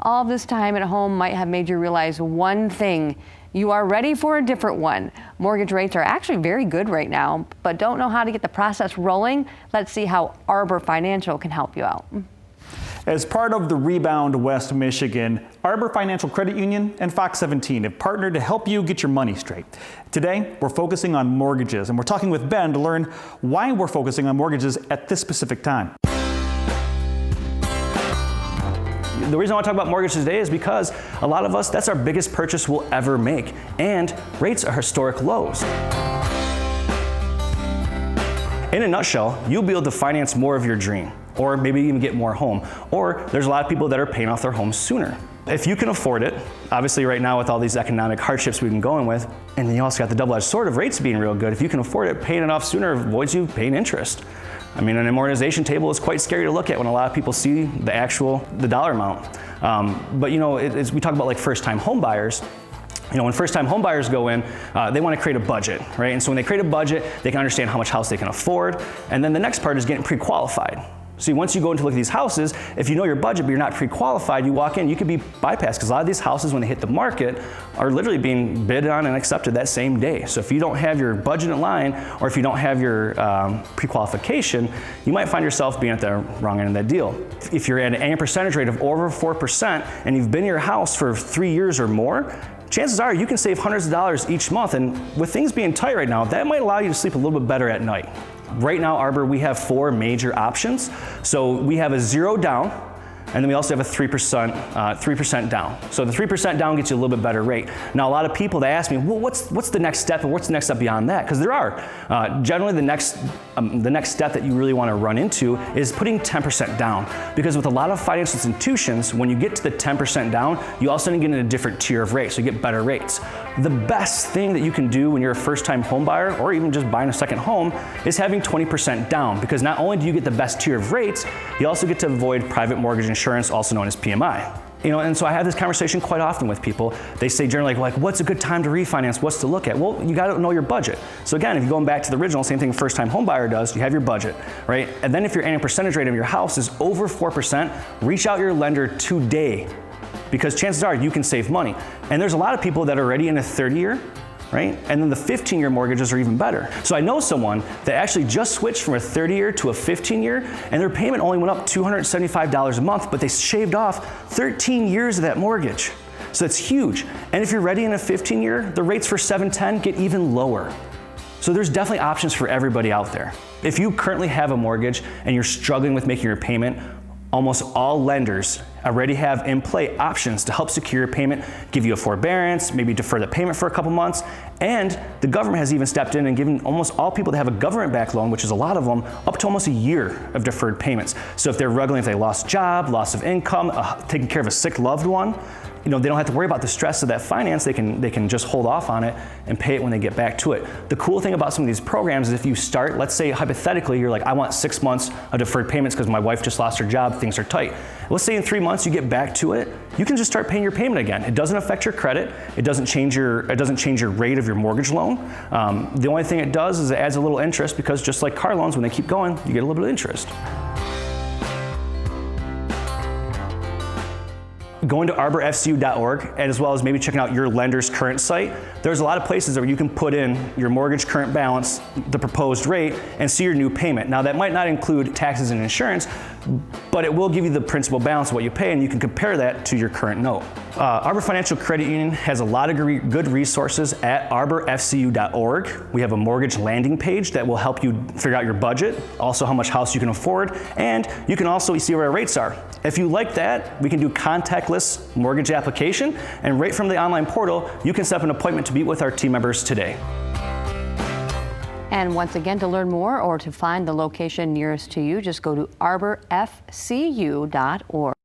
All this time at home might have made you realize one thing: you are ready for a different one. Mortgage rates are actually very good right now, but don't know how to get the process rolling? Let's see how Arbor Financial can help you out. As part of the Rebound West Michigan, Arbor Financial Credit Union and Fox 17 have partnered to help you get your money straight. Today, we're focusing on mortgages, and we're talking with Ben to learn why we're focusing on mortgages at this specific time. The reason I want to talk about mortgages today is because a lot of us, that's our biggest purchase we'll ever make, and rates are historic lows. In a nutshell, you'll be able to finance more of your dream, or maybe even get more home. Or there's a lot of people that are paying off their homes sooner. If you can afford it, obviously right now with all these economic hardships we've been going with, and then you also got the double-edged sword of rates being real good, if you can afford it, paying it off sooner avoids you paying interest. I mean, an amortization table is quite scary to look at when a lot of people see the dollar amount. But you know, as we talk about like first-time home buyers, you know, when first-time home buyers go in, they want to create a budget, right? And so when they create a budget, they can understand how much house they can afford. And then the next part is getting pre-qualified. See, once you go into look at these houses, if you know your budget but you're not pre-qualified, you walk in, you could be bypassed, because a lot of these houses, when they hit the market, are literally being bid on and accepted that same day. So if you don't have your budget in line, or if you don't have your pre-qualification, you might find yourself being at the wrong end of that deal. If you're at an annual percentage rate of over 4% and you've been in your house for 3 years or more, chances are you can save hundreds of dollars each month, and with things being tight right now, that might allow you to sleep a little bit better at night. Right now, Arbor, we have 4 major options. So we have a 0 down, and then we also have a 3% down. So the 3% down gets you a little bit better rate. Now, a lot of people, they ask me, well, what's the next step, and what's the next step beyond that? Because there are. Generally, the next step that you really want to run into is putting 10% down. Because with a lot of financial institutions, when you get to the 10% down, you also get in a different tier of rates, so you get better rates. The best thing that you can do when you're a first-time home buyer, or even just buying a second home, is having 20% down. Because not only do you get the best tier of rates, you also get to avoid private mortgage insurance, also known as PMI. You know, and so I have this conversation quite often with people. They say generally like, what's a good time to refinance? What's to look at? Well, you gotta know your budget. So again, if you're going back to the original, same thing a first-time home buyer does, you have your budget, right? And then if your annual percentage rate of your house is over 4%, reach out your lender today, because chances are you can save money. And there's a lot of people that are already in a 30-year, right? And then the 15-year mortgages are even better. So I know someone that actually just switched from a 30-year to a 15-year, and their payment only went up $275 a month, but they shaved off 13 years of that mortgage. So that's huge. And if you're ready in a 15-year, the rates for 710 get even lower. So there's definitely options for everybody out there. If you currently have a mortgage and you're struggling with making your payment, almost all lenders already have in play options to help secure your payment, give you a forbearance, maybe defer the payment for a couple months, and the government has even stepped in and given almost all people that have a government-backed loan, which is a lot of them, up to almost a year of deferred payments. So if they're struggling, if they lost job, loss of income, taking care of a sick loved one, you know, they don't have to worry about the stress of that finance. They can just hold off on it and pay it when they get back to it. The cool thing about some of these programs is if you start, let's say hypothetically, you're like, I want 6 months of deferred payments because my wife just lost her job, things are tight. Let's say in 3 months you get back to it, you can just start paying your payment again. It doesn't affect your credit. It doesn't change your rate of your mortgage loan. The only thing it does is it adds a little interest, because just like car loans, when they keep going, you get a little bit of interest. Going to arborfcu.org, and as well as maybe checking out your lender's current site, there's a lot of places where you can put in your mortgage current balance, the proposed rate, and see your new payment. Now that might not include taxes and insurance, but it will give you the principal balance of what you pay, and you can compare that to your current note. Arbor Financial Credit Union has a lot of good resources at arborfcu.org. We have a mortgage landing page that will help you figure out your budget, also how much house you can afford, and you can also see where our rates are. If you like that, we can do contactless mortgage application, and right from the online portal, you can set up an appointment to meet with our team members today. And once again, to learn more or to find the location nearest to you, just go to arborfcu.org.